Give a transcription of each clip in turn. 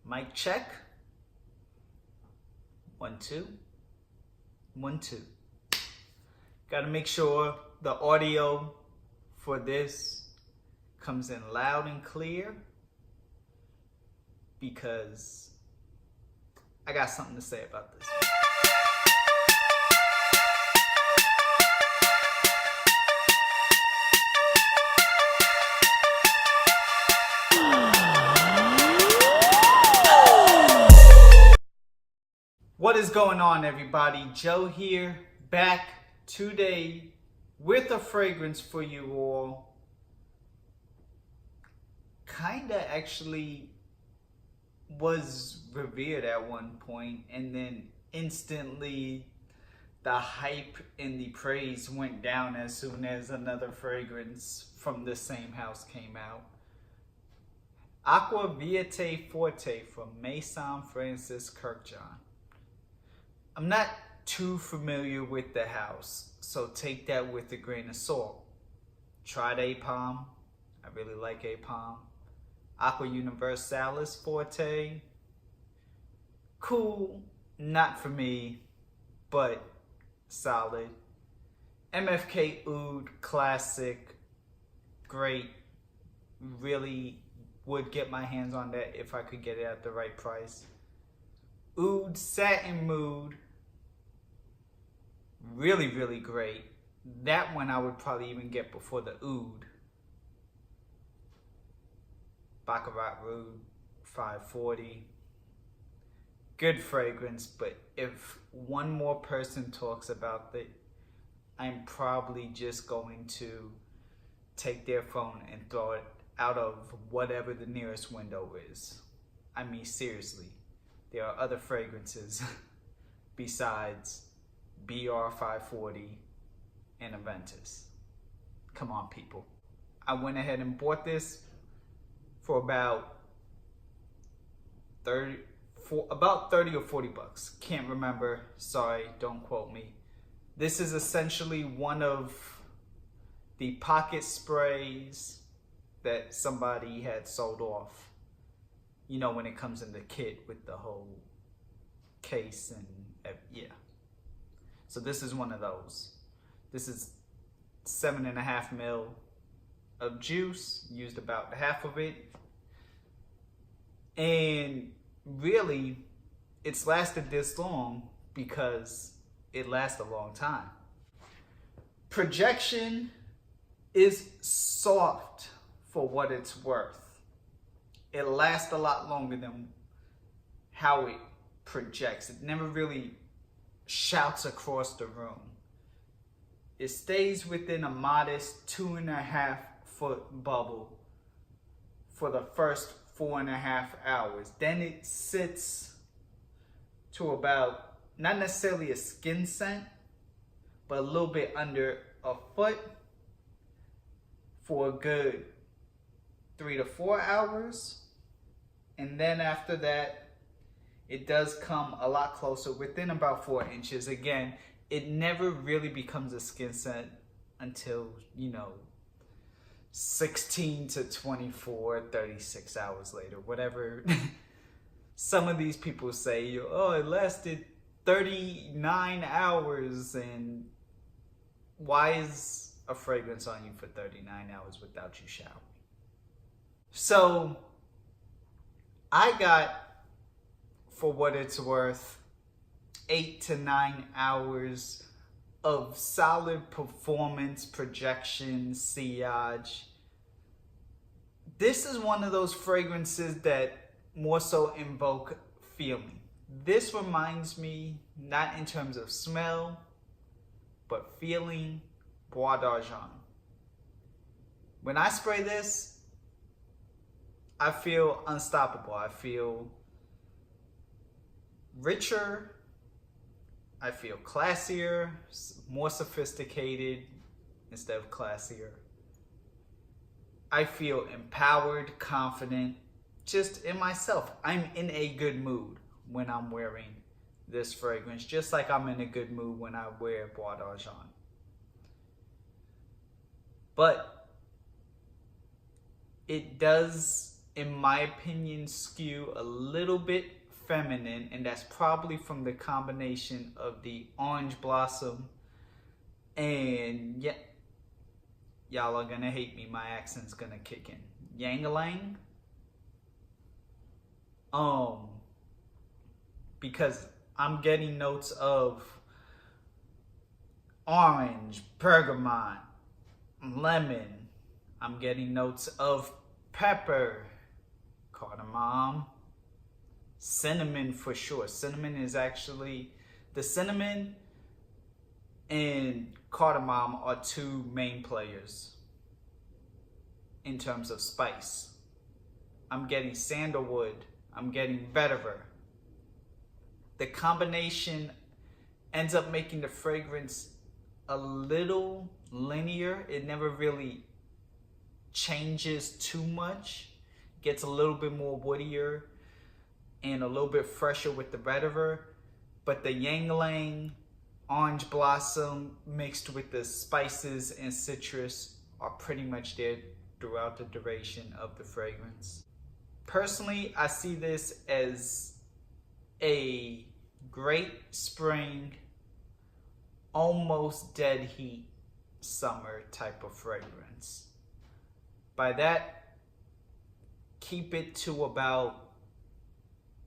Mic check. 1, 2. 1, 2. Gotta make sure the audio for this comes in loud and clear because I got something to say about this. What is going on, everybody? Joe here, back today with a fragrance for you all. Kinda actually was revered at one point, and then instantly the hype and the praise went down as soon as another fragrance from the same house came out. Aqua Vitae Forte from Maison, Kurkdjian. I'm not too familiar with the house, so take that with a grain of salt. Tried A-Palm. I really like A-Palm. Aqua Universalis Forte. Cool. Not for me, but solid. MFK Oud Classic. Great. Really would get my hands on that if I could get it at the right price. Oud Satin Mood. Really, really great. That one I would probably even get before the Oud. Baccarat Rouge 540. Good fragrance, but if one more person talks about it, I'm probably just going to take their phone and throw it out of whatever the nearest window is. I mean, seriously, there are other fragrances besides BR 540 and Aventus. Come on, people. I went ahead and bought this for about 30 or 40 bucks. Can't remember. Sorry, don't quote me. This is essentially one of the pocket sprays that somebody had sold off. You know, when it comes in the kit with the whole case and yeah. So this is one of those. This is 7.5 ml of juice, used about half of it. And really, it's lasted this long because it lasts a long time. Projection is soft for what it's worth. It lasts a lot longer than how it projects. It never really shouts across the room. It stays within a modest 2.5 foot bubble for the first 4.5 hours. Then it sits to about, not necessarily a skin scent, but a little bit under a foot for a good 3 to 4 hours. And then after that, it does come a lot closer, within about 4 inches. Again, it never really becomes a skin scent until, 16 to 24, 36 hours later, whatever. Some of these people say, oh, it lasted 39 hours. And why is a fragrance on you for 39 hours without you showering? So I got, for what it's worth, 8 to 9 hours of solid performance, projection, sillage. This is one of those fragrances that more so invoke feeling. This reminds me, not in terms of smell, but feeling, Bois d'Argent. When I spray this, I feel unstoppable. I feel richer, I feel classier, more sophisticated instead of classier. I feel empowered, confident, just in myself. I'm in a good mood when I'm wearing this fragrance, just like I'm in a good mood when I wear Bois d'Argent. But it does in my opinion, skew a little bit feminine, and that's probably from the combination of the orange blossom and, yeah, y'all are gonna hate me, my accent's gonna kick in. Ylang. Because I'm getting notes of orange, bergamot, lemon. I'm getting notes of pepper, cardamom, cinnamon for sure. Cinnamon is actually, the cinnamon and cardamom are two main players in terms of spice. I'm getting sandalwood, I'm getting vetiver. The combination ends up making the fragrance a little linear. It never really changes too much. Gets a little bit more woodier and a little bit fresher with the vetiver. But the ylang, orange blossom mixed with the spices and citrus are pretty much there throughout the duration of the fragrance. Personally, I see this as a great spring, almost dead heat summer type of fragrance. By that, keep it to about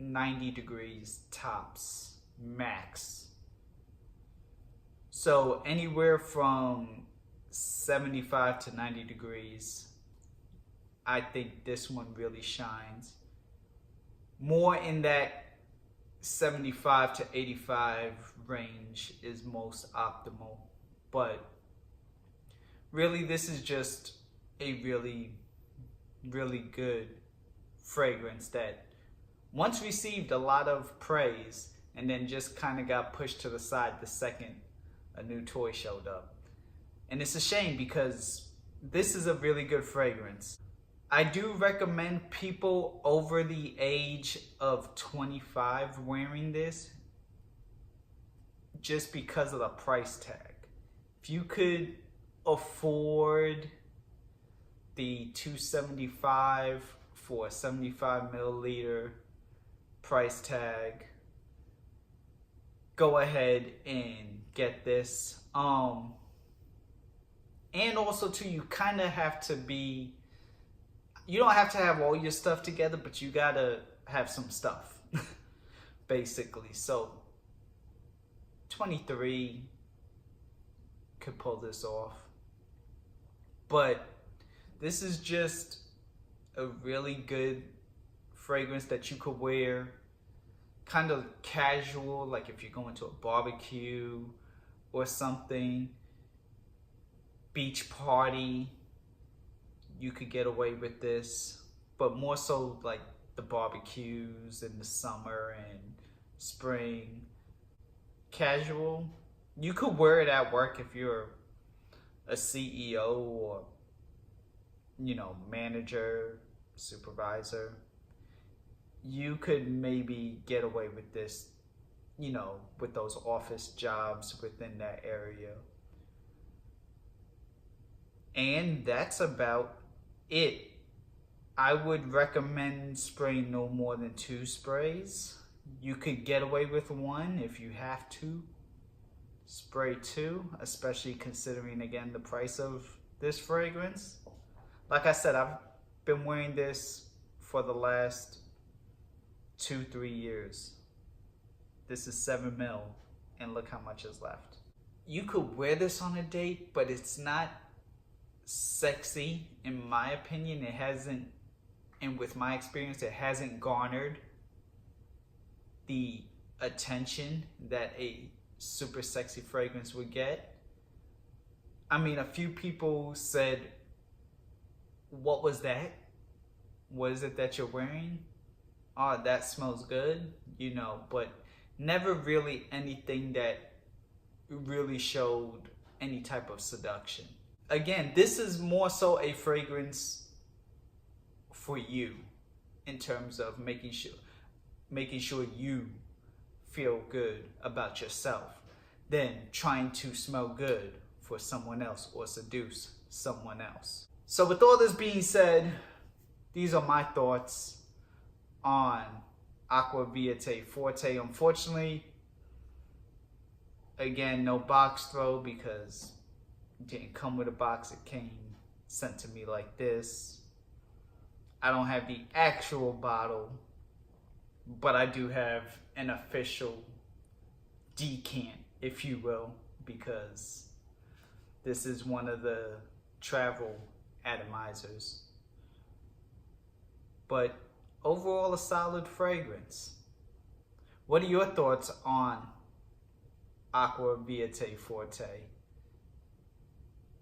90 degrees tops, max. So anywhere from 75 to 90 degrees, I think this one really shines. More in that 75 to 85 range is most optimal. But really, this is just a really, really good fragrance that once received a lot of praise and then just kind of got pushed to the side the second a new toy showed up. And it's a shame because this is a really good fragrance. I do recommend people over the age of 25 wearing this just because of the price tag. If you could afford the $275 for a 75 milliliter price tag, go ahead and get this. And also too, you kind of have to be, you don't have to have all your stuff together, but you gotta have some stuff, basically. So 23 could pull this off. But this is just a really good fragrance that you could wear kind of casual, like if you're going to a barbecue or something, beach party, you could get away with this. But more so like the barbecues in the summer and spring. Casual, you could wear it at work if you're a CEO or, you know, manager, supervisor. You could maybe get away with this, you know, with those office jobs within that area. And that's about it. I would recommend spraying no more than 2 sprays. You could get away with 1 if you have to. Spray 2, especially considering, again, the price of this fragrance. Like I said, I've been wearing this for the last 2-3 years. This is 7 mil, and look how much is left. You could wear this on a date, but it's not sexy, in my opinion. It hasn't, and with my experience, it hasn't garnered the attention that a super sexy fragrance would get. I mean, a few people said, "What was that? What is it that you're wearing? Oh, that smells good," you know, but never really anything that really showed any type of seduction. Again, this is more so a fragrance for you in terms of making sure you feel good about yourself than trying to smell good for someone else or seduce someone else. So with all this being said, these are my thoughts on Aqua Vitae Forte. Unfortunately, again, no box throw because it didn't come with a box. It came sent to me like this. I don't have the actual bottle, but I do have an official decant, if you will, because this is one of the travel atomizers. But overall, a solid fragrance. What are your thoughts on Aqua Vitae Forte?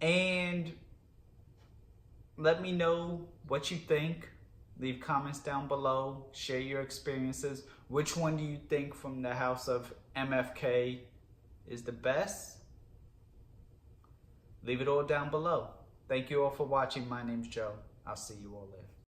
And let me know what you think. Leave comments down below. Share your experiences. Which one do you think from the house of MFK is the best? Leave it all down below. Thank you all for watching. My name's Joe. I'll see you all later.